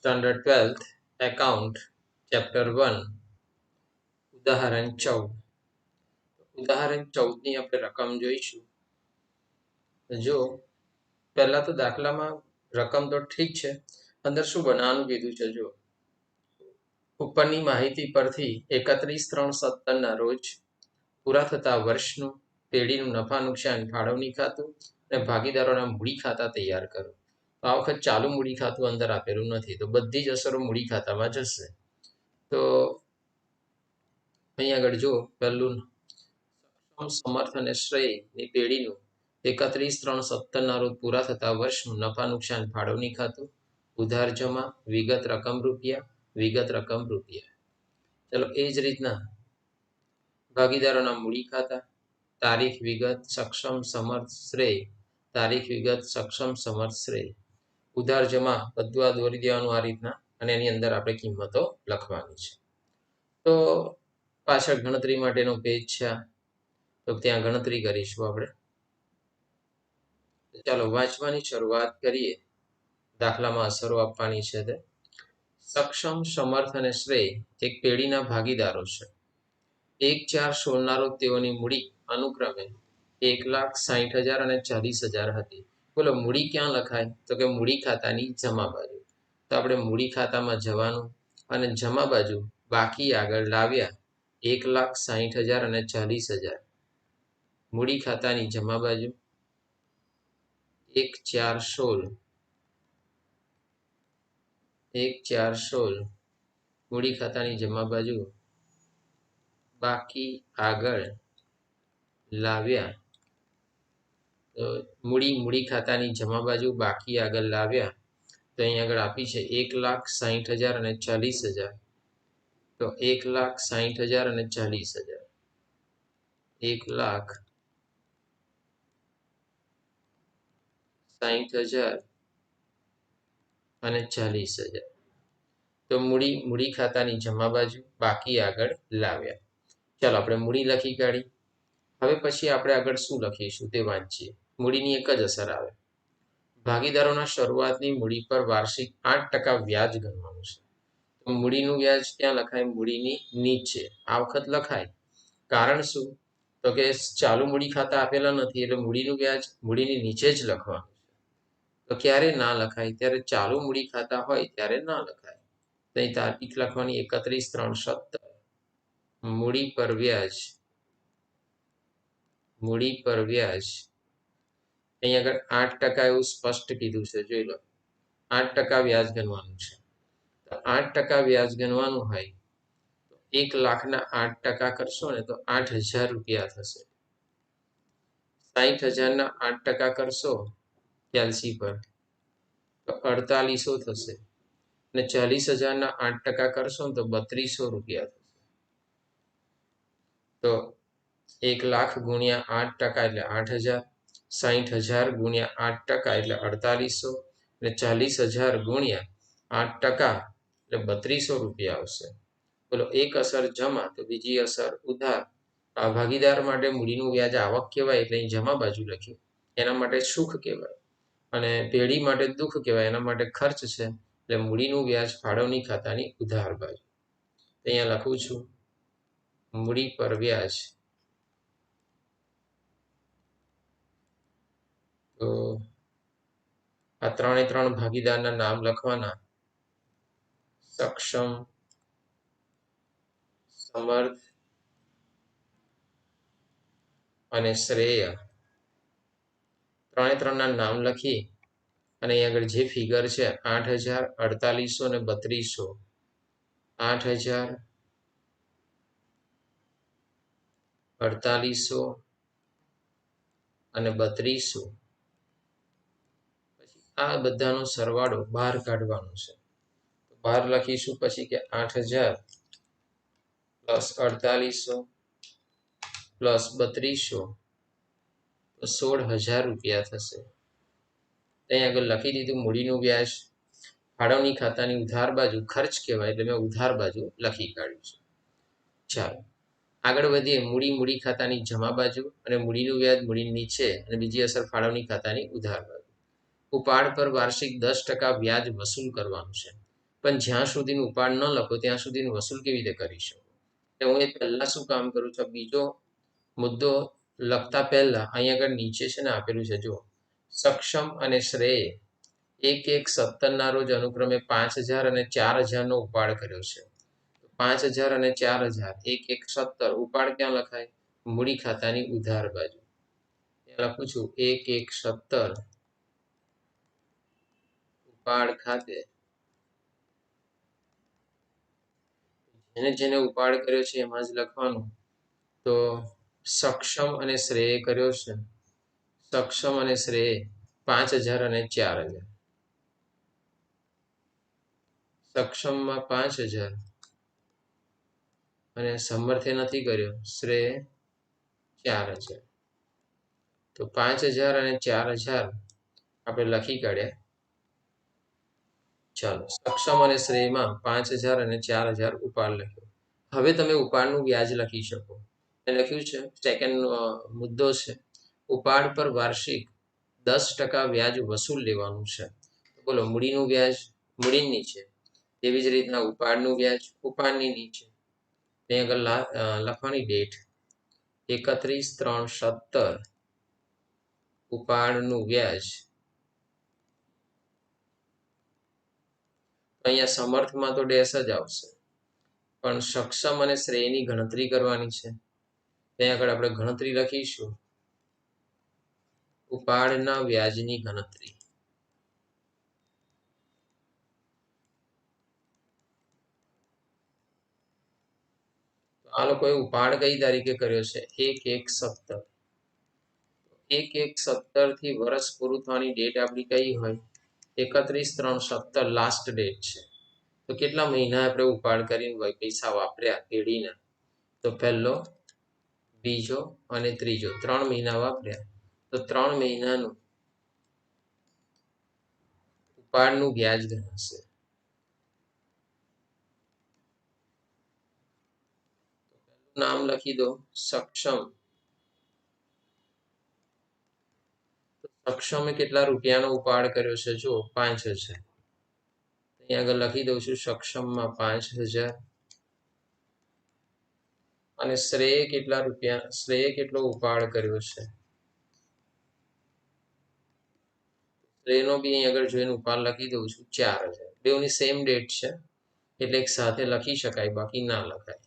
Standard 12th account chapter 1 ઉદાહરણ 14. ઉદાહરણ 14 ની આપણે રકમ જોઈશું. જો પહેલા તો દાખલામાં રકમ તો ઠીક છે, અંદર શું બનાવવાનું કીધું છે. જો ઉપરની માહિતી પરથી 31/3/17 રોજ પૂરા થતા વર્ષનું પેઢીનું નફા નુકસાન ફાળવણી ખાતું અને ભાગીદારોના મૂડી ખાતા તૈયાર કરો. આ વખત ચાલુ મૂડી ખાતું અંદર આપેલું નથી, તો બધી જ અસરો મૂડી ખાતામાં જશે. તો અહીં આગળ જો પહેલું સમર્થ અને શ્રેયની પેઢીનું 31/3/17 રોજ પૂરા થતા વર્ષનું નફા નુકસાન ફાળવણી ખાતું, ઉધાર જમા, વિગત રકમ રૂપિયા, વિગત રકમ રૂપિયા. ચલો એ જ રીતના ભાગીદારોના મૂડી ખાતા, તારીખ વિગત સક્ષમ સમર્થ શ્રેય, તારીખ વિગત સક્ષમ સમર્થ શ્રેય, ઉધાર જમા બધું આ દોરી દેવાનું આ રીતના, અને એની અંદર આપણે કિંમતો લખવાની છે. તો પાછળ ગણતરી માટેનો પેજ છે, તો ત્યાં ગણતરી કરીશું આપણે. ચાલો વાંચવાની શરૂઆત કરીએ. દાખલામાં અસરો આપવાની છે. તે સક્ષમ, સમર્થ અને શ્રેય એક પેઢીના ભાગીદારો છે. 1/4/16 રોજ તેઓની મૂડી અનુક્રમે 1,60,000 અને 40,000 હતી. બોલો મૂડી ક્યાં લખાય? તો કે મૂડી ખાતાની જમા બાજુ. તો આપણે મૂડી ખાતામાં જવાનું અને જમા બાજુ બાકી આગળ લાવ્યા 1,60,000 અને 40,000. મૂડી ખાતાની જમા બાજુ 1/4/16 મૂડી ખાતાની જમા બાજુ બાકી આગળ લાવ્યા. તો મૂડી ખાતાની જમા બાજુ બાકી આગળ લાવ્યા. તો અહીં આગળ આપી છે 1,60,000 અને 40,000. તો 1,60,000 અને 40,000, 1,60,000 અને 40,000. તો મૂડી ખાતાની જમા બાજુ બાકી આગળ લાવ્યા. ચાલો આપણે મૂડી લખી કાઢી. હવે પછી આપણે આગળ શું લખીશું તે વાંચીએ. મૂડીની એક જ અસર આવે. ભાગીદારોના શરૂઆતની મૂડી પર વાર્ષિક 8% વ્યાજ ગણવાનું છે. તો મૂડીનું વ્યાજ ક્યાં લખાય? મૂડીની નીચે આ વખત લખાય. કારણ શું? તો કે ચાલુ મૂડી ખાતા આપેલા નથી, એટલે મૂડીનું વ્યાજ મૂડીની નીચે જ લખવાનું છે. તો ક્યારે ના લખાય? ત્યારે ચાલુ મૂડી ખાતા હોય ત્યારે ના લખાય. તો અહીં તારીખ લખવાની 31/3/17. મૂડી પર વ્યાજ અહીં આગળ 8% એવું સ્પષ્ટ કીધું છે. જોઈ લો, 8% વ્યાજ ગણવાનું છે. તો 8% વ્યાજ ગણવાનું હોય તો 1,00,000ના 8% કરશો ને તો 8,000 રૂપિયા થશે. 60,000ના 8% કરશો કેલ્સી પર તો 4,800 થશે. અને 40,000ના 8% કરશો ને તો 3,200 રૂપિયા થશે. તો 1,00,000 ગુણ્યા 8% એટલે 8,000, 60,000 ગુણ્યા 8% એટલે 4,800, અને 40,000 ગુણ્યા 8% એટલે 3,200 રૂપિયા આવશે. બોલો, એક અસર જમા તો બીજી અસર ઉધાર. આ ભાગીદાર માટે મૂડીનું વ્યાજ આવક કહેવાય, એટલે અહીં જમા બાજુ લખ્યું. એના માટે સુખ કહેવાય, અને પેઢી માટે દુઃખ કહેવાય. એના માટે ખર્ચ છે, એટલે મૂડીનું વ્યાજ ફાળવણી ખાતાની ઉધાર બાજુ. અહીંયા લખું છું મૂડી પર વ્યાજ. તો આ 3 ભાગીદારના નામ લખવાના: સક્ષમ, સમર્થ અને શ્રેય. 3ના નામ લખી અને અહીં આગળ જે ફિગર છે 8,000, 4,800 અને 3,200. 8,000, 4,800 અને 3,200. પછી આ બધાનો સરવાળો બહાર કાઢવાનો છે. બહાર લખીશું પછી કે 8,000 પ્લસ 4,800 પ્લસ 3,200 તો 16,000 રૂપિયા થશે. અહીં આગળ લખી દીધું મૂડીનું વ્યાજ ફાળવણી ખાતાની ઉધાર બાજુ ખર્ચ કહેવાય, એટલે મેં ઉધાર બાજુ લખી કાઢ્યું છે. ચાલો આગળ વધીએ. મૂડી ખાતાની જમા બાજુ, અને મૂડીનું વ્યાજ મૂડીની નીચે, અને બીજી અસર ફાળવણી ખાતાની ઉધાર બાજુ. ઉપાડ પર વાર્ષિક 10% વ્યાજ વસૂલ કરવાનું છે. પણ જ્યાં સુધીનું ઉપાડ ન લખો ત્યાં સુધીનું વસૂલ કેવી રીતે કરી શકો? એટલે હું એ પહેલાં શું કામ કરું છું, બીજો મુદ્દો લખતા પહેલા અહીં આગળ નીચે છે ને આપેલું છે જુઓ, સક્ષમ અને શ્રેય 1/1/17 રોજ અનુક્રમે 5000 અને 4000નો ઉપાડ કર્યો છે. 5000 અને 4000 1/1/17 ઉપાડ ક્યાં લખાય? મૂડી ખાતાની ઉધાર બાજુ. ત્યાં લખું છું 1/1/17 ઉપાડ ખાતે જેને ઉપાડ કર્યો છે એમાં જ લખવાનું. તો સક્ષમ અને શ્રેય કર્યો છે, સક્ષમ અને શ્રેય 5000 અને 4000. સક્ષમમાં 5000 અને સમર્થે નથી કર્યો, શ્રેય 4000. તો 5000 અને 4000 આપણે લખી કાઢ્યા. ચાલો, સક્ષમ અને શ્રેયમાં 5000 અને 4000 ઉપાડ લખ્યો. હવે તમે ઉપાડનું વ્યાજ લખી શકો. એ લખ્યું છે, સેકન્ડ મુદ્દો છે, ઉપાડ પર વાર્ષિક 10% વ્યાજ વસૂલ લેવાનું છે. બોલો, મૂડીનું વ્યાજ મૂડીની નીચે, તેવી જ રીતના ઉપાડનું વ્યાજ ઉપાડની નીચે. ત્યાં આગળ લખવાની ડેટ 31/3/17 ઉપાડનું વ્યાજ. અહીંયા સમર્થમાં તો ડેશ જ આવશે, પણ સક્ષમ અને શ્રેયની ગણતરી કરવાની છે. ત્યાં આગળ આપણે ગણતરી લખીશું, ઉપાડના વ્યાજની ગણતરી. આ લોકોએ ઉપાડ કઈ તારીખે કર્યો છે? 1/1/17. 1/1/17 થી વર્ષ પૂરું થવાની ડેટ આપણી કઈ હોય? 31/3/17 લાસ્ટ ડેટ છે. તો કેટલા મહિના આપણે ઉપાડ કરીને પૈસા વાપર્યા પેઢીના? તો પહેલો, બીજો અને ત્રીજો 3 મહિના વાપર્યા. તો 3 મહિનાનું ઉપાડનું વ્યાજ ગણાશે. નામ લખી દો, સક્ષમ. સક્ષમે કેટલા રૂપિયાનો ઉપાડ કર્યો છે? જો 5000. અહીંયા આગળ લખી દઉં છું, સક્ષમમાં 5000. અને શ્રેય કેટલા રૂપિયા, શ્રેય કેટલો ઉપાડ કર્યો છે? શ્રેયનો બી અહીં આગળ જોઈને ઉપાડ લખી દઉં છું, 4000. બેઉની સેમ ડેટ છે એટલે એક સાથે લખી શકાય, બાકી ના લખાય.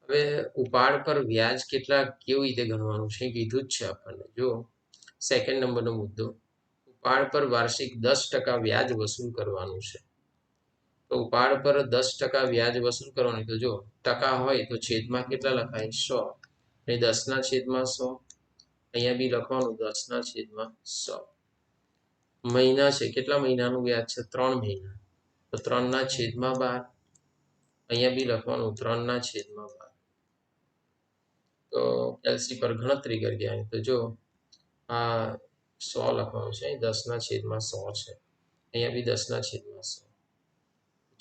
હવે ઉપાડ પર વ્યાજ કેટલા કેવી રીતે ગણવાનું છે કીધું જ છે આપણને. જો સેકન્ડ નંબરનો મુદ્દો, ઉપાડ પર વાર્ષિક 10% વ્યાજ વસૂલ કરવાનું છે. તો ઉપાડ પર 10% વ્યાજ વસૂલ કરવાનું. તો જો ટકા હોય તો છેદમાં કેટલા લખાય? 100. અને 10/100. અહીંયા બી લખવાનું 10/100. મહિના છે, કેટલા મહિનાનું વ્યાજ છે? 3 મહિના. તો 3/12. અહીંયા બી લખવાનું 3/12. તો એલસી પર ગણતરી કરી આવી. તો જો આ 100 લખવાનું છે, 10/100 છે. અહીંયા બી 10/100.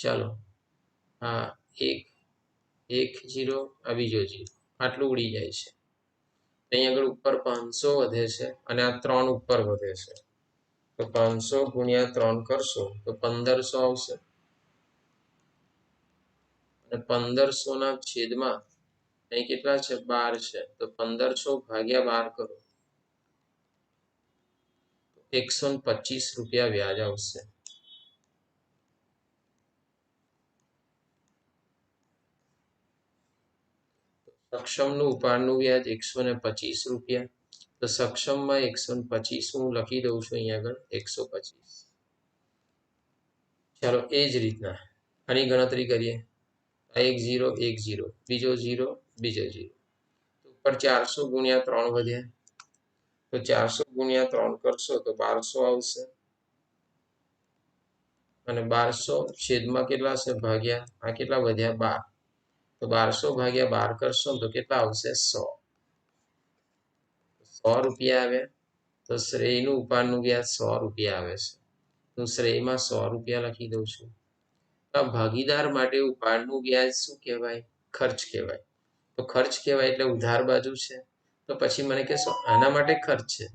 ચાલો, આ 1 0, આ બીજો 0, આટલું ઉડી જાય છે. અહીં આગળ ઉપર 500 વધે છે અને આ 3 ઉપર વધે છે. તો 500 ગુણ્યા 3 કરશો તો 1500 આવશે. અને 1500ના છેદમાં અહીં કેટલા છે? 12 છે. તો 1500 ભાગ્યા 12 કરો, 125 રૂપિયા વ્યાજ આવશે. સક્ષમનું ઉપાડનું વ્યાજ 125 રૂપિયા. તો સક્ષમમાં 125 હું લખી દઉં છું અહીંયા આગળ 125. ચાલો, એ જ રીતના આની ગણતરી કરીએ. 1 0 1 0, બીજો 0 બીજો 0. ઉપર 400 ગુણ્યા 3 વધ્યા. તો 400 ગુણ્યા 3 કરશો તો 1200 આવશે. અને 1200 છેદમાં કેટલા છે? ભાગ્યા. આ કેટલા વધ્યા? 12. તો 1200 ભાગ્યા 12 કરશો તો કેટલા આવશે? 100. 100 રૂપિયા આવ્યા. તો શ્રેયનું ઉપાડનું વ્યાજ 100 રૂપિયા આવે છે. હું શ્રેયમાં 100 રૂપિયા લખી દઉં છું. ભાગીદાર માટે ઉપાડનું વ્યાજ શું કહેવાય? ખર્ચ કહેવાય. તો ખર્ચ કહેવાય એટલે ઉધાર બાજુ છે. તો પછી મને કહેશો આના માટે ખર્ચ છે,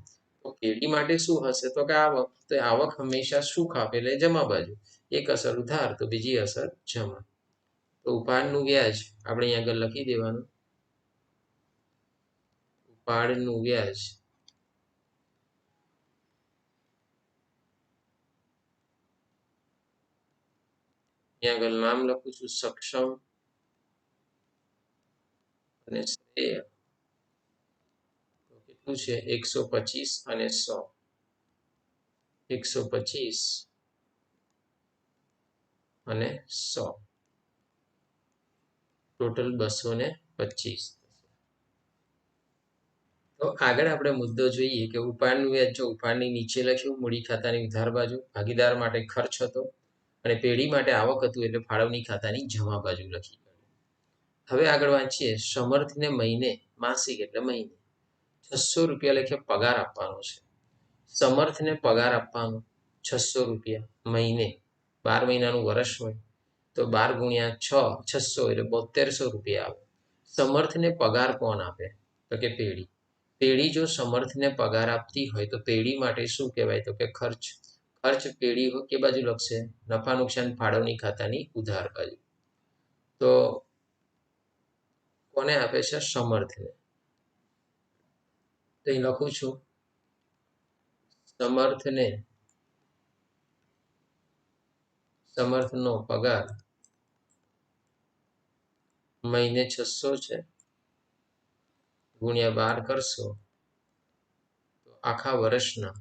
તો પેઢી માટે શું હશે તો કે આવક, તો આવક હંમેશા સુખ આપે એટલે જમા બાજુ. એક અસર ઉધાર તો બીજી અસર જમા. તો ઉપાડનું વ્યાજ આપણે અહીંયા આગળ લખી દેવાનું. ઉપાડનું વ્યાજ અહીંયા આગળ નામ લખું છું સક્ષમ અને શ્રેય. કેટલું છે 125 અને 100. 125 અને 100 ટોટલ 225. તો આગળ આપણે મુદ્દો જોઈએ કે ઉપાડનું વ્યાજ જો ઉપાડની નીચે લખ્યું મૂડી ખાતાની ઉધાર બાજુ ભાગીદાર માટે ખર્ચ હતો અને પેઢી માટે આવક હતું એટલે ફાળવણી ખાતાની જમા બાજુ લખી. હવે આગળ વાંચીએ સમર્થને મહિને માસિક એટલે મહિને 600 રૂપિયા લેખે પગાર આપવાનો છે. સમર્થને પગાર આપવાનો 600 રૂપિયા મહિને, 12 મહિનાનું વર્ષ હોય તો 12 ગુણ્યા 6 600 એટલે 7200 રૂપિયા આવે. સમર્થને પગાર કોણ આપે તો કે પેઢી. પેઢી જો સમર્થને પગાર આપતી હોય તો પેઢી માટે શું કહેવાય તો કે ખર્ચ. ખર્ચ પેઢી કે બાજુ લખશે નફા નુકસાન ફાળવણી ખાતાની ઉધાર બાજુ. તો કોને આપે છે સમર્થને. તો અહીં લખું છું સમર્થનો પગાર મહિને 600 છે ગુણ્યા 12 કરશો તો આખા વર્ષના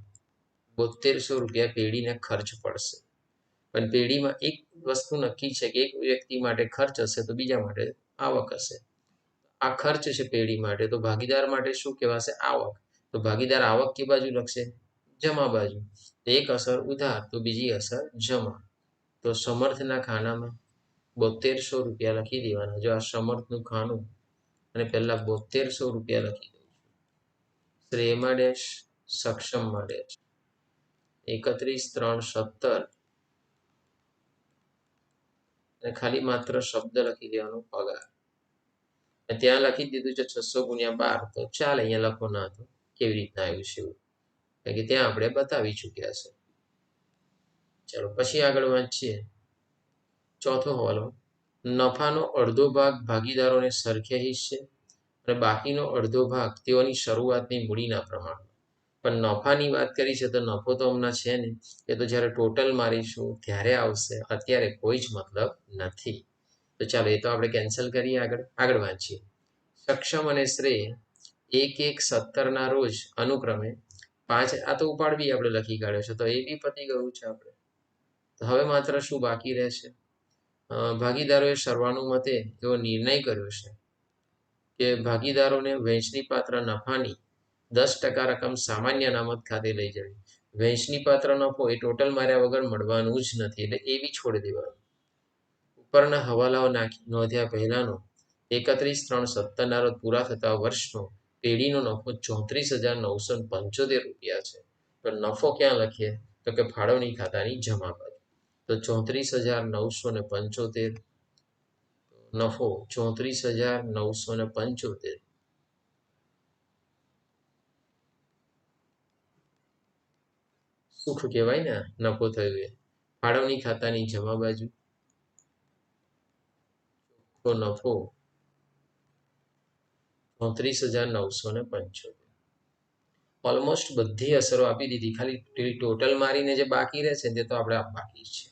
7200 રૂપિયા પેઢીને ખર્ચ પડશે. પણ પેઢીમાં એક વસ્તુ નક્કી છે કે એક વ્યક્તિ માટે ખર્ચ હશે તો બીજા માટે આવક હશે. આ ખર્ચ છે પેઢી માટે તો ભાગીદાર માટે શું કહેવાશે આવક. તો ભાગીદાર આવક કે બાજુ લખશે જમા બાજુ. એક અસર ઉધાર તો બીજી અસર જમા. તો સમર્થના ખાનામાં 7200 રૂપિયા લખી દેવાના. જો આ સમર્થનું ખાનું અને પહેલા 7200 રૂપિયા લખી દઉં છું. શ્રેયમાં ડેશ સક્ષમમાં ડેશ 31,317 અને ખાલી માત્ર શબ્દ લખી દેવાનો પગાર. ત્યાં લખી દીધું છે 600 ગુણ્યા 12 તો ચાલે. અહીંયા લખો ના તો કેવી રીતના આવ્યું છે એવું કે ત્યાં આપણે બતાવી ચૂક્યા છે. ચાલો પછી આગળ વાંચીએ. ચોથો હવાલો નફાનો અડધો ભાગ ભાગીદારોને સરખે હિસ્સે અને બાકીનો અડધો ભાગ તેઓની શરૂઆતની મૂડીના પ્રમાણમાં. પણ નફાની વાત કરી છે તો નફો તો હમણાં છે ને, એ તો જ્યારે ટોટલ મારીશું ત્યારે આવશે. અત્યારે કોઈ જ મતલબ નથી. તો ચાલો એ તો આપણે કેન્સલ કરીએ. આગળ વાંચીએ. સક્ષમ અને શ્રેય 1/1/17 રોજ અનુક્રમે 5. આ તો ઉપાડવી આપણે લખી કાઢ્યો છે તો એ બી પતી ગયું છે આપણે. તો હવે માત્ર શું બાકી રહેશે. ભાગીદારોએ સર્વાનુમતે એવો નિર્ણય કર્યો છે કે ભાગીદારોને વહેંચણી પાત્ર નફાની 10% રકમ સામાન્ય અનામત ખાતે લઈ જવી. વહેંચણી પાત્ર નફો એ ટોટલ માર્યા વગર મળવાનું જ નથી એટલે એ બી છોડી દેવાનું. ઉપરના હવાલાઓ નોંધ્યા પહેલાનો 31/3/17 રોજ પૂરા થતા વર્ષનો પેઢીનો નફો 34,975 રૂપિયા છે. તો નફો ક્યાં લખીએ તો કે ફાળવણી ખાતાની જમા બાજુ. તો 34,975 નફો 34,975 સુખ કહેવાય ને નફો થયો એ. ફાળવણી ખાતાની જમા બાજુ તો નફો 34,975. ઓલમોસ્ટ બધી અસરો આપી દીધી. ખાલી ટોટલ મારીને જે બાકી રહે છે તે તો આપણે બાકી છે.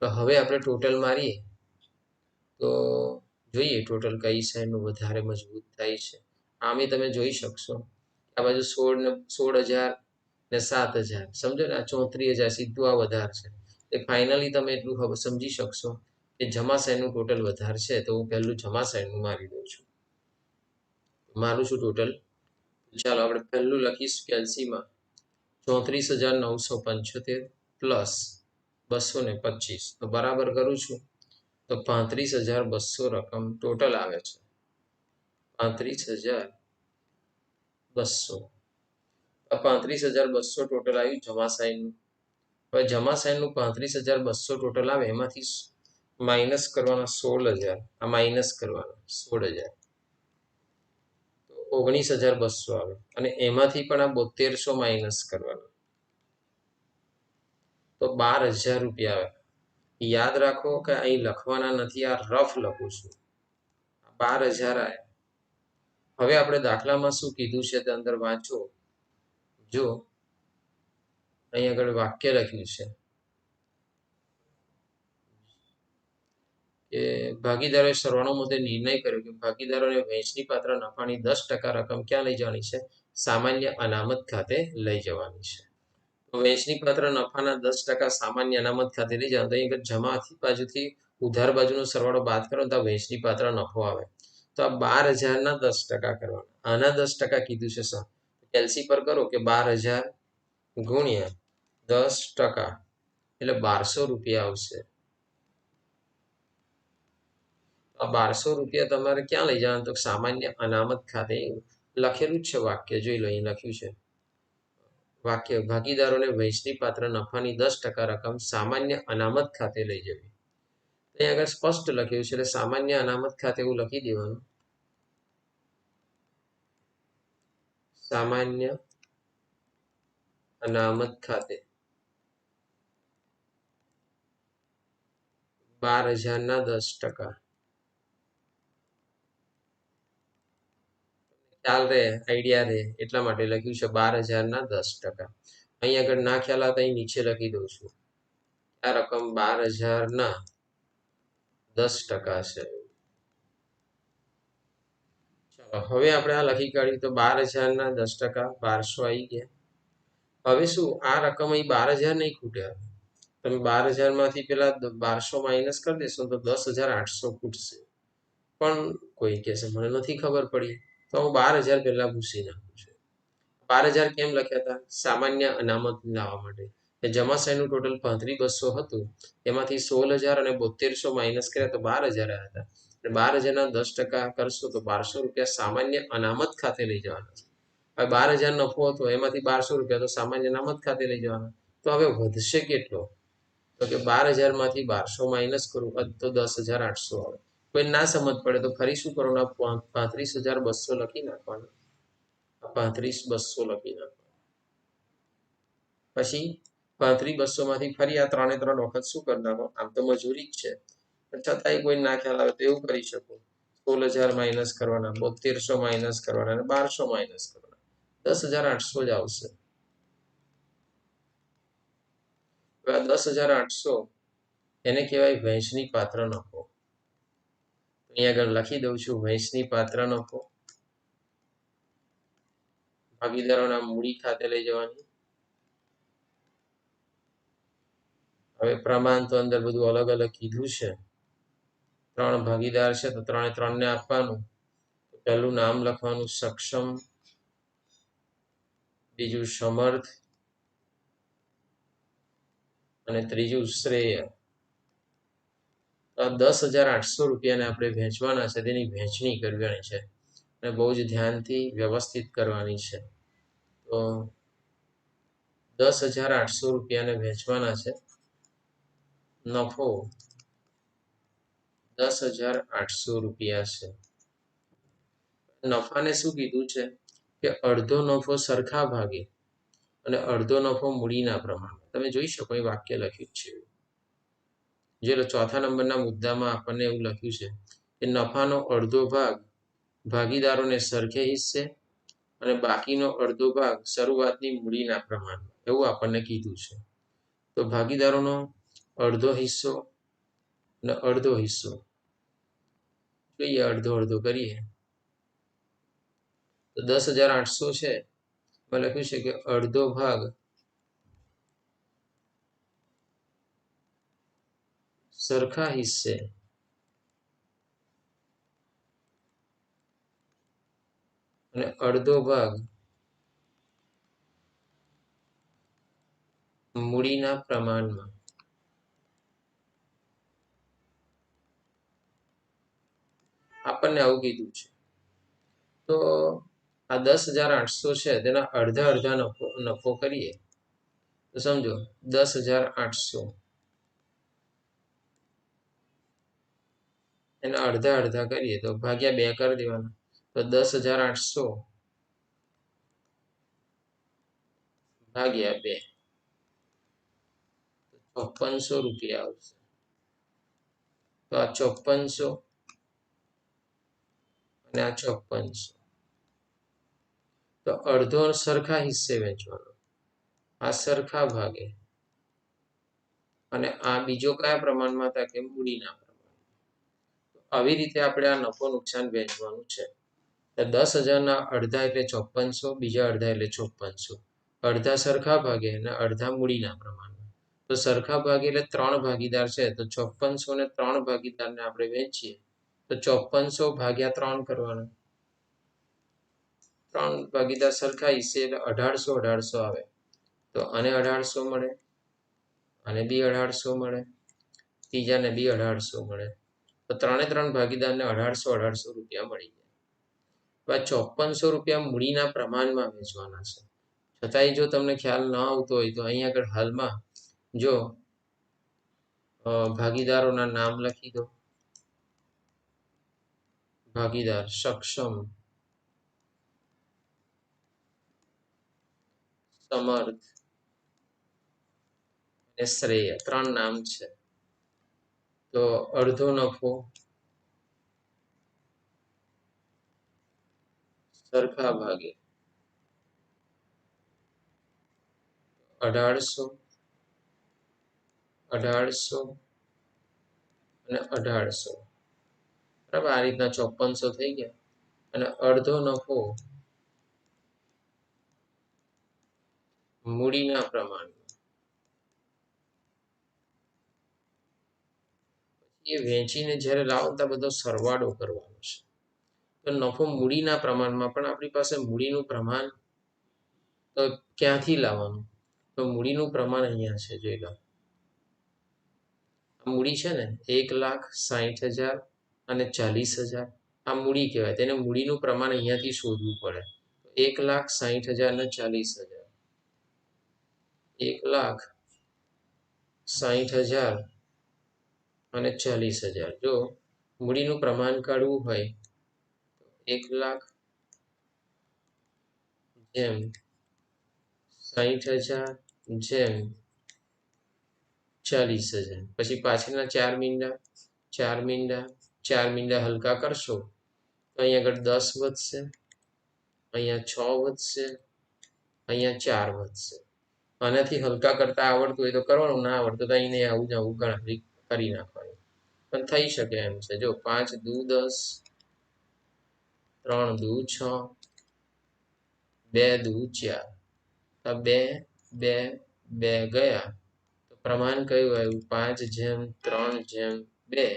તો હવે આપણે ટોટલ મારીએ તો જોઈએ ટોટલ કઈ સાઈડનું વધારે મજબૂત થાય છે. આમે તમે જોઈ શકશો આ બાજુ 16,000 ને 7,000 સમજો ને આ 34,000 સીધું આ વધારે છે. એ ફાઇનલી તમે એટલું સમજી શકશો કે જમા સાઈડનું ટોટલ વધારે છે. તો હું પહેલું જમા સાઈડનું મારી દઉં છું. મારું છું ટોટલ. ચાલો આપણે પહેલું લખીશું કેલ્સીમાં 34,975 પ્લસ 225 તો બરાબર કરું છું તો 35,200 રકમ ટોટલ આવે છે. 35,200 35,200 ટોટલ આવ્યું જમા સાઈડનું. હવે જમા સાઈડનું 35,200 ટોટલ આવે એમાંથી માઇનસ કરવાના 16,000. આ માઇનસ કરવાના 16,000. તો 19,200 આવે અને એમાંથી પણ આ 7200 માઇનસ કરવાના તો 12,000 રૂપિયા આવે. યાદ રાખો કે અહીં લખવાના નથી, આ રફ લખું છું. 12,000 આવે. હવે આપણે દાખલામાં શું કીધું છે તે અંદર વાંચો. જો અહીં આગળ વાક્ય લખ્યું છે કે ભાગીદારોએ સરવાળો મુદ્દે નિર્ણય કર્યો કે ભાગીદારોને વહેંચણી પાત્ર નફાની 10% રકમ ક્યાં લઈ જવાની છે? સામાન્ય અનામત ખાતે લઈ જવાની છે. તો વહેંચણી પાત્ર નફાના 10% સામાન્ય અનામત ખાતે લઈ જવાનું. તો અહીં જમાથી બાજુથી ઉધાર બાજુનો સરવાળો બાદ કરો તો વહેંચણી પાત્ર નફો આવે. તો આ 12,000ના 10% કરવાના. આના 10% કીધું છે સર. એલસી પર કરો કે 12,000 ગુણ્યા 10% એટલે 1200 રૂપિયા આવશે. આ 1200 રૂપિયા તમારે ક્યાં લઈ જવાનું? તો સામાન્ય અનામત ખાતે લખેલું જ છે વાક્ય. જોઈ લો, અહીં લખ્યું છે વાક્ય ભાગીદારોને વહેંચણી પાત્ર નફાની 10% રકમ સામાન્ય અનામત ખાતે લઈ જવી. અહીં આગળ સ્પષ્ટ લખ્યું છે એટલે સામાન્ય અનામત ખાતે એવું લખી દેવાનું. સામાન્ય અનામત ખાતે 12,000ના 10%. ખ્યાલ રહે, આઈડિયા રહે એટલા માટે લખ્યું છે 12,000ના 10%. અહીં આગળ ના ખ્યાલ આવતા અહીં નીચે લખી દઉં છું. આ રકમ 12,000ના 10% છે. ચાલો હવે આપણે આ લખી કાઢ્યું તો 12,000ના 10% 1200 આવી ગયા. હવે શું આ રકમ અહીં 12,000 નહીં ખૂટ્યા. તમે 12,000 માંથી પેલા 1200 માઇનસ કરી દેશો તો 10,800 ખૂટશે. પણ કોઈ કહેશે મને નથી ખબર પડી, તો હું 12,000 પહેલા ભૂસી નાખું છું. 12,000 કેમ લખ્યા હતા? સામાન્ય અનામત લાવવા માટે. જમાશયનું ટોટલ 35,200 હતું, એમાંથી 16,000 અને 7200 માઇનસ કર્યા તો 12,000 આવ્યા હતા. 12,000ના 10% કરશો તો 1200 રૂપિયા સામાન્ય અનામત ખાતે લઈ જવાના છે. હવે 12,000 નફો હતો, એમાંથી 1200 રૂપિયા તો સામાન્ય અનામત ખાતે લઈ જવાના. તો હવે વધશે કેટલો? તો કે 12,000 માંથી 1200 માઇનસ કરું તો 10,800 આવે. કોઈ ના સમજ પડે તો ફરી શું કરવાનું? 35,200 લખી નાખવાનું. 35,200 લખી નાખવાનું. પછી 35,200 માંથી ફરી આ 3 વખત શું કરી નાખો? આમ તો મજૂરી જ છે, પણ છતાંય કોઈ ના ખ્યાલ આવે તો એવું કરી શકો. 16,000 માઇનસ કરવાના, 7200 માઇનસ કરવાના અને 1200 માઇનસ કરવાના. 10,800 જ આવશે. 10,800 એને કહેવાય વહેંચણી પાત્ર નફો. અહીંયા આગળ લખી દઉં છું વહેંચણી પાત્ર નફો. ભાગીદારોના મૂડી ખાતે લઈ જવાની. હવે પ્રમાણ તો અંદર બધું અલગ અલગ કીધું છે. 3 ભાગીદાર છે તો 3 આપવાનું. પહેલું નામ લખવાનું સક્ષમ, બીજું સમર્થ અને ત્રીજું શ્રેય. 10,800 રૂપિયાને આપણે વહેંચવાના છે, તેની વહેંચણી કરવાની છે અને બહુ જ ધ્યાનથી વ્યવસ્થિત કરવાની છે. તો 10,800 રૂપિયાને વહેંચવાના છે. નફો 10,800 રૂપિયા છે. નફાને શું કીધું છે કે અડધો નફો સરખા ભાગે અને અડધો નફો મૂડીના પ્રમાણમાં. તમે જોઈ શકો એ વાક્ય લખ્યું છે. જે ચોથા નંબરના મુદ્દામાં આપણને એવું લખ્યું છે કે નફાનો અડધો ભાગ ભાગીદારોને સરખે હિસ્સે અને બાકીનો અડધો ભાગ શરૂઆતની મૂડીના પ્રમાણમાં, એવું આપણને કીધું છે. તો ભાગીદારોનો અડધો હિસ્સો અને અડધો હિસ્સો જોઈએ, અડધો અડધો કરીએ તો 10,800 છે. એમાં લખ્યું છે કે અડધો ભાગ સરખા હિસ્સે અને અડધો ભાગ મૂડીના પ્રમાણમાં. આપણને આવું કીધું છે. તો આ 10,800 છે તેના અડધા અડધા નફો કરીએ તો સમજો 10,800 એના અડધા અડધા કરીએ તો ભાગ્યા 2 કરી દેવાના. તો 10,800 ભાગ્યા 2. 5400 રૂપિયા આવશે. તો આ 5400 અને આ 5400. તો અડધો સરખા હિસ્સે વેચવાનો, આ સરખા ભાગે, અને આ બીજો કયા પ્રમાણમાં હતા કે મૂડીના પ્રમાણમાં. આવી રીતે આપણે આ નફો નુકસાન વેચવાનું છે. 10,000ના અડધા એટલે 5400, બીજા અડધા એટલે 5400. અડધા સરખા ભાગે અને અડધા મૂડીના પ્રમાણમાં. તો સરખા ભાગે એટલે 3 ભાગીદાર છે, તો 5400 ને 3 ભાગીદારને આપણે વેચીએ તો 5400 ભાગ્યા 3 કરવાના. 3 ભાગીદાર સરખા હિસ્સે એટલે 1800 આવે. તો આને 1800 મળે, અને બી 1800 મળે, ત્રીજાને બી 1800 મળે. તો 3 ભાગીદારને 1800 રૂપિયા મળી જાય. 5400 રૂપિયા મૂડીના પ્રમાણમાં વેચવાના છે. છતાંય જો તમને ખ્યાલ ન આવતો હોય તો અહીં આગળ હાલમાં જો ભાગીદારોના નામ લખી દો. ભાગીદાર સક્ષમ, સમર્થ અને શ્રેય, 3 નામ છે. તો અડધો નફો સરખા ભાગે 1800, 1800 અને 1800. બરાબર, આ રીતના 5400 થઈ ગયા. અને અડધો નફો મૂડીના પ્રમાણમાં. એ વેચીને જ્યારે લાવો ત્યાં બધો સરવાળો કરવાનો છે. તો નફો મૂડીના પ્રમાણમાં, પણ આપણી પાસે મૂડીનું પ્રમાણ તો ક્યાંથી લાવવાનું? તો મૂડીનું પ્રમાણ અહીંયા છે, જોઈ લો. આ મૂડી છે ને 1,60,000 અને 40,000. આ મૂડી કહેવાય. તેને મૂડીનું પ્રમાણ અહીંયાથી શોધવું પડે. 1,60,000 ને 40,000. 1,60,000 અને 40,000. જો મૂડીનું પ્રમાણ કાઢવું હોય 1,00,000 જેમ 60,000 જેમ 40,000. પછી પાછળના 4 મીંડા, 4 મીંડા, 4 મીંડા હલકા કરશો તો અહીંયા આગળ 10 વધશે, અહીંયા 6 વધશે, અહીંયા 4 વધશે. આનાથી હલકા કરતા આવડતું હોય તો કરવાનું, ના આવડતું તો અહીં આવું જ આવું ગણતરી કરી નાખવાની. પણ થઈ શકે એમ છે. જો 5 દુ 10, 3 દુ 6, 2 દુ 4. આ 2, 2, 2 ગયા. તો પ્રમાણ કયું આવ્યું? 5:3:2.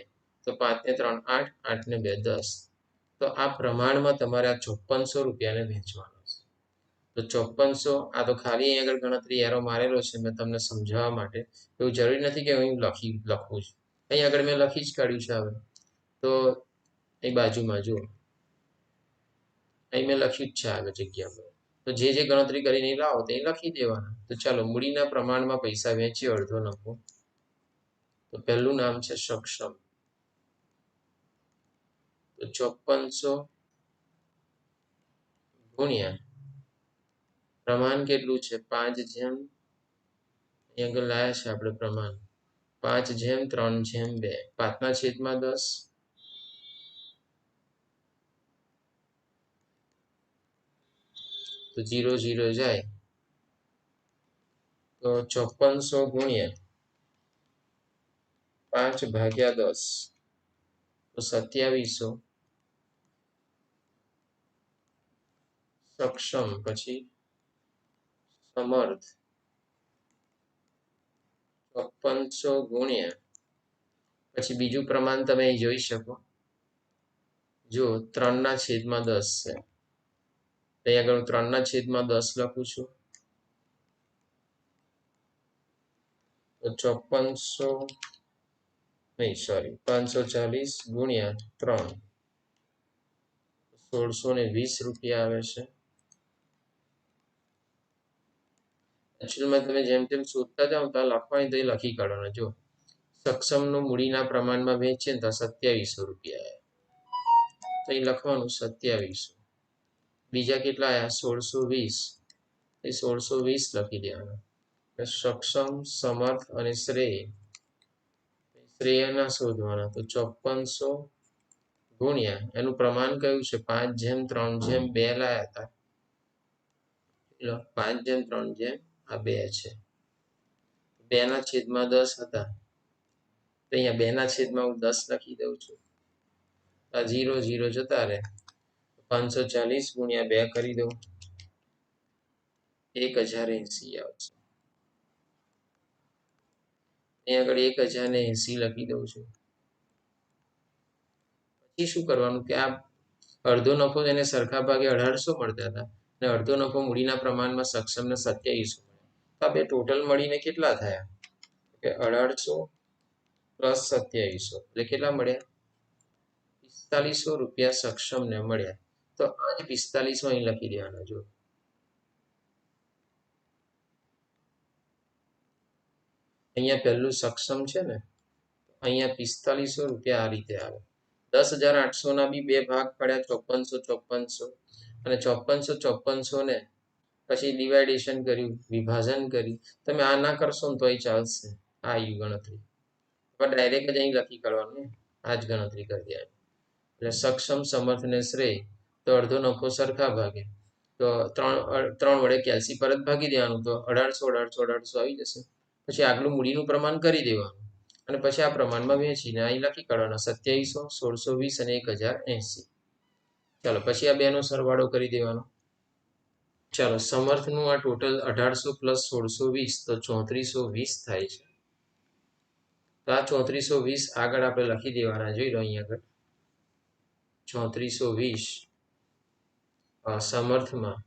તો 5 ને 3 8, 8 ને 2 10. તો આ પ્રમાણમાં તમારે આ 5400 રૂપિયાને વેચવાનો છે. તો 5400, આ તો ખાલી અહીં આગળ ગણતરી એરો મારેલો છે મેં તમને સમજાવવા માટે. એવું જરૂરી નથી કે હું લખું છું. અહીં આગળ મેં લખી જ કાઢ્યું છે. હવે તો અહીં બાજુમાં જુઓ, અહીં મેં લખ્યું જ છે આગળ જગ્યા પર. તો જે ગણતરી કરીને લાવો તે લખી દેવાના. તો ચાલો, મૂડીના પ્રમાણમાં પૈસા વેચીએ અડધો નફો. તો પહેલું નામ છે સક્ષમ. તો 5400 ગુણ્યા પ્રમાણ કેટલું છે? 5 જેમ, અહીં આગળ લાયા છે આપણે પ્રમાણ 5:3:2. 5/10. તો 0 0 જાય. તો 5400 ગુણ્યા 5/10. તો 2700. સક્ષમ, પછી સમર્થ. 5400 ગુણ્યા, પછી બીજું પ્રમાણ તમે અહીં જોઈ શકો. જો 3/10 છે, અહીં આગળ 3/10 લખું છું. તો 5400 નહીં, સોરી, 540 ગુણ્યા 3, 1620 રૂપિયા આવે છે. એકચ્યુઅલમાં તમે જેમ તેમ શોધતા જાઓ તો લખવાની તો એ લખી કાઢવાના. જો સક્ષમનું મૂડીના પ્રમાણમાં વેચીએ તો 2700 રૂપિયા આવે. તો અહીં લખવાનું 2700. બીજા કેટલા આવ્યા? 1620. એ 1620 લખી દેવાના. સક્ષમ, સમર્થ અને શ્રેયના શોધવાના. તો 5400 ગુણ્યા એનું પ્રમાણ કયું છે? 5:3:2 લાયા હતા. 5:3:2 છે. 2/10 હતા. તો અહીંયા 2/10 હું 10 લખી દઉં છું. આ 0 0 જતા રહે. 540 ગુણ્યા 2 કરી દઉં. 1080 આવશે. અહીંયા આગળ 1080 લખી દઉં છું. પછી શું કરવાનું કે આ અડધો નફો એને સરખા ભાગે 1800 મળતા હતા અને અડધો નફો મૂડીના પ્રમાણમાં સક્ષમને 2700 મળ્યા. તો આ બે ટોટલ મળીને કેટલા થયા? કે 1800 પ્લસ 2700 એટલે કેટલા મળ્યા? 4500 રૂપિયા સક્ષમને મળ્યા. તો આ જ 4500 અહીં લખી દેવાના. જો અહીંયા પહેલું સક્ષમ છે ને, અહીંયા 4500 રૂપિયા આ રીતે આવે. 10,800 બી બે ભાગ પડ્યા, 5400 અને 5400 ને પછી ડિવાઇડેશન કર્યું, વિભાજન કર્યું. તમે આ ના કરશો ને તોય ચાલશે. આ આવી ગણતરી પણ ડાયરેક્ટ જ અહીં લખી કાઢવાનું. આ જ ગણતરી કરી દેવાની. એટલે સક્ષમ, સમર્થ ને શ્રેય તો અડધો નફો સરખા ભાગે. તો 3 વડે ક્યાલસી પરત ભાગી દેવાનું. તો 1800 આવી જશે. પછી આગલું મૂડીનું પ્રમાણ કરી દેવાનું અને પછી આ પ્રમાણમાં વેચીને અહીં લખી કાઢવાના. 2700, 1620 અને 1080. ચાલો પછી આ બેનો સરવાળો કરી દેવાનો. ચાલો સમર્થનું આ ટોટલ 1800 પ્લસ 1620 તો 3420 થાય છે. તો આ 3420 આગળ આપણે લખી દેવાના. જોઈ લો અહીં આગળ 3420 સમર્થમાં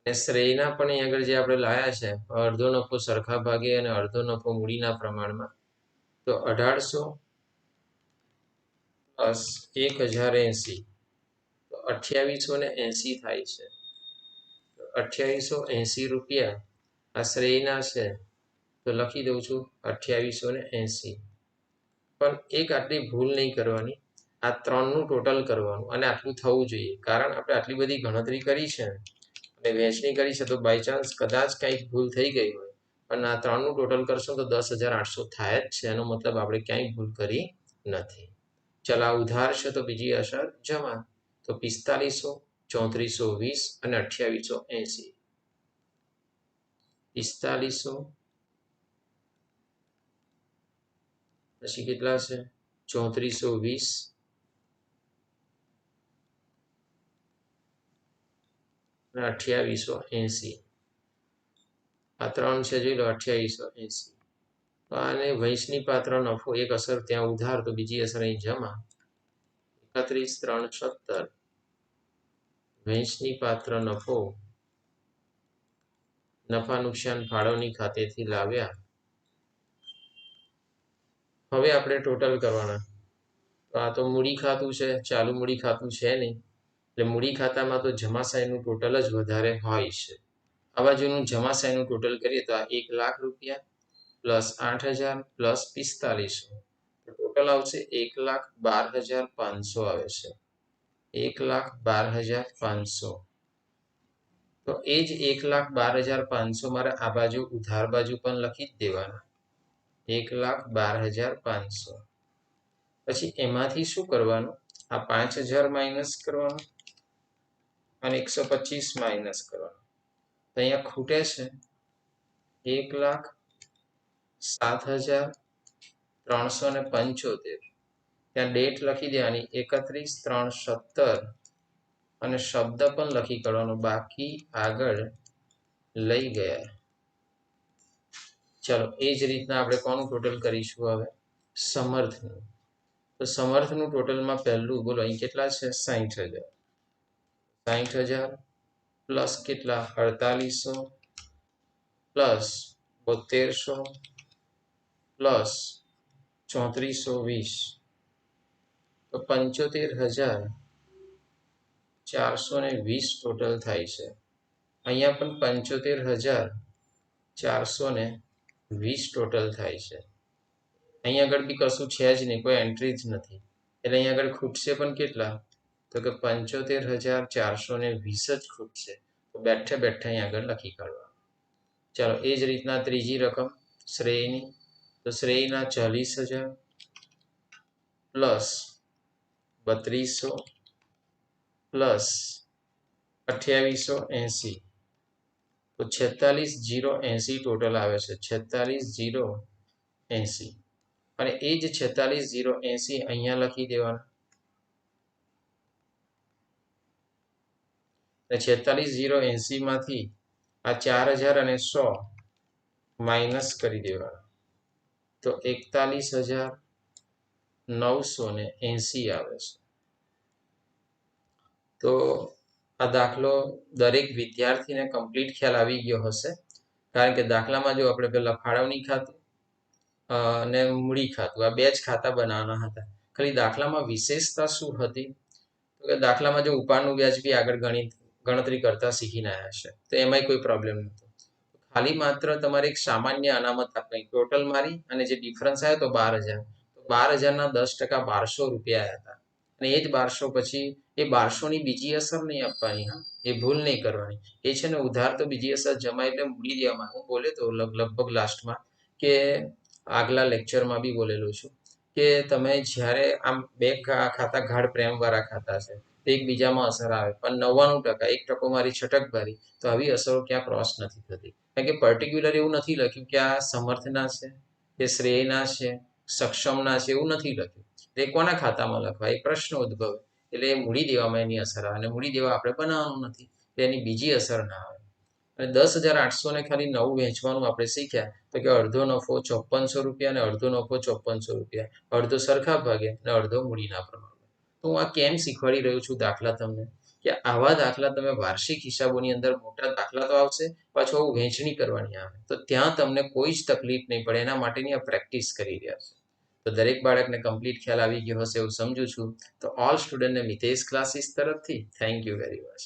અને શ્રેયના પણ અહીં આગળ જે આપણે લાયા છે અડધો નફો સરખા ભાગે અને અડધો નફો મૂડીના પ્રમાણમાં. તો 1800 પ્લસ 1080 તો 2880 થાય છે. 2880 રૂપિયા આ શ્રેયના છે તો લખી દઉં છું 2880. પણ એક આટલી ભૂલ નહીં કરવાની. આ 3નું ટોટલ કરવાનું અને આટલું થવું જોઈએ. કારણ આપણે આટલી બધી ગણતરી કરી છે અને વહેંચણી કરી છે, તો બાય ચાન્સ કદાચ કંઈક ભૂલ થઈ ગઈ હોય પણ આ 3નું ટોટલ કરશો તો 10,800 થાય જ છે. એનો મતલબ આપણે ક્યાંય ભૂલ કરી નથી. ચાલો આ ઉધાર છે તો બીજી અસર જમા. તો 4500, 3420 અને 2880. 4500 પછી કેટલા છે? 3420 અને 2880. આ 3 છે, જોઈ લો 2880. તો આને વહેંચણી પાત્ર નફો એક અસર ત્યાં ઉધાર તો બીજી અસર અહીં જમા. 31,370 વહેંચણી પાત્ર નફો નફા નુકસાન ફાળવણી ખાતેથી લાવ્યા. હવે આપણે ટોટલ કરવાના. તો આ તો મૂડી ખાતું છે, ચાલુ મૂડી ખાતું છે નહીં. એટલે મૂડી ખાતામાં તો જમાશાહીનું ટોટલ જ વધારે હોય છે. આ બાજુનું જમાશાહીનું ટોટલ કરીએ તો આ 1 લાખ રૂપિયા પ્લસ 8,000 પ્લસ 4500 ટોટલ આવશે 1,12,500 આવે છે. 1,12,500. તો એ જ 1,12,500 મારે આ બાજુ ઉધાર બાજુ પણ લખી જ દેવાના. 1,12,500. પછી એમાંથી શું કરવાનું? આ 5,000 માઇનસ કરવાનું અને 125 માઇનસ કરવાનું. તો અહીંયા ખૂટે છે 1,07,375. ત્યાં ડેટ લખી દેવાની 31,370 અને શબ્દ પણ લખી કાઢવાનો બાકી આગળ લઈ ગયા. ચલો એ જ રીતના આપણે કોનું ટોટલ કરીશું હવે? સમર્થનું. તો સમર્થનું ટોટલમાં પહેલું બોલો અહીં કેટલા છે? 60,000. 60,000 પ્લસ કેટલા? 4800 પ્લસ 7200 પ્લસ 3420 તો 75,420 ટોટલ થાય છે. અહીંયા પણ 75,420 ટોટલ થાય છે. અહીંયા આગળ બી કશું છે જ નહીં, કોઈ એન્ટ્રી જ નથી. એટલે અહીંયા આગળ ખૂટશે પણ કેટલા? તો કે 75,420 જ ખૂટશે. તો બેઠે બેઠે અહીં આગળ લખી કાઢવા. ચાલો એ જ રીતના ત્રીજી રકમ શ્રેયની, તો શ્રેયના 40,000 પ્લસ 3200 પ્લસ 2880, તો 46,080 ટોટલ આવે છે. 46,080 અને એ જ 46,080 અહીંયા લખી દેવાના. 46,080 માંથી આ 4,000 માઇનસ કરી દેવાના, તો 41,980 આવે છે. તો આ દાખલો દરેક વિદ્યાર્થીને કમ્પ્લીટ ખ્યાલ આવી ગયો હશે, કારણ કે દાખલામાં જો આપણે પહેલા ફાળવણી ખાતું અને મૂડી ખાતું આ બે જ ખાતા બનાવવાના હતા. ખાલી દાખલામાં વિશેષતા શું હતી, તો કે દાખલામાં જો ઉપાડનું વ્યાજ બી આગળ ગણતરી કરતા શીખીને આવ્યા છે, તો એમાંય કોઈ પ્રોબ્લેમ નહોતો. ખાલી માત્ર તમારે એક સામાન્ય અનામત આપવાની, ટોટલ મારી અને જે ડિફરન્સ આવ્યો તો 12,000, તો 12,000ના 10% 1,200 રૂપિયા આવ્યા હતા. અને એ જ 1,200 પછી એ 1,200ની બીજી અસર નહીં આપવાની. હા, એ ભૂલ નહીં કરવાની. એ છે ને ઉધાર તો બીજી અસર જમા એટલે મૂડી દેવામાં. હું બોલે તો લગભગ લાસ્ટમાં કે આગલા લેક્ચરમાં બી બોલેલું છું કે તમે જ્યારે આમ બે ખાતા ગાઢ પ્રેમવાળા ખાતા છે, તો એકબીજામાં અસર આવે, પણ 99%, 1% મારી છટકબારી, તો આવી અસરો ક્યાં ક્રોસ નથી થતી. કારણ કે પર્ટિક્યુલર એવું નથી લખ્યું કે આ સમર્થના છે, કે શ્રેયના છે, સક્ષમના છે, એવું નથી લખ્યું. એ કોના ખાતામાં લખવા એ પ્રશ્ન ઉદ્ભવે, એટલે એ મૂડી દેવામાં એની અસર આવે. અને મૂડી દેવા આપણે બનાવવાનું નથી, તો એની બીજી અસર ના આવે. અને 10,800 ને ખાલી 9 વહેંચવાનું આપણે શીખ્યા, તો કે અડધો નફો 5400 રૂપિયા અને અડધો નફો 5400 રૂપિયા, અડધો સરખા ભાગે અને અડધો મૂડીના પ્રમાણે. તો હું આ કેમ શીખવાડી રહ્યો છું દાખલા તમને, કે આવા દાખલા તમે વાર્ષિક હિસાબોની અંદર મોટા દાખલા તો આવશે, પાછું આવું વહેંચણી કરવાની આવે, તો ત્યાં તમને કોઈ જ તકલીફ નહીં પડે. એના માટેની આ પ્રેક્ટિસ કરી રહ્યા છે. તો દરેક બાળકને કમ્પ્લીટ ખ્યાલ આવી ગયો હશે એવું સમજુ છું. તો ઓલ સ્ટુડન્ટને મિતેશ ક્લાસીસ તરફથી થેન્ક યુ વેરી મચ.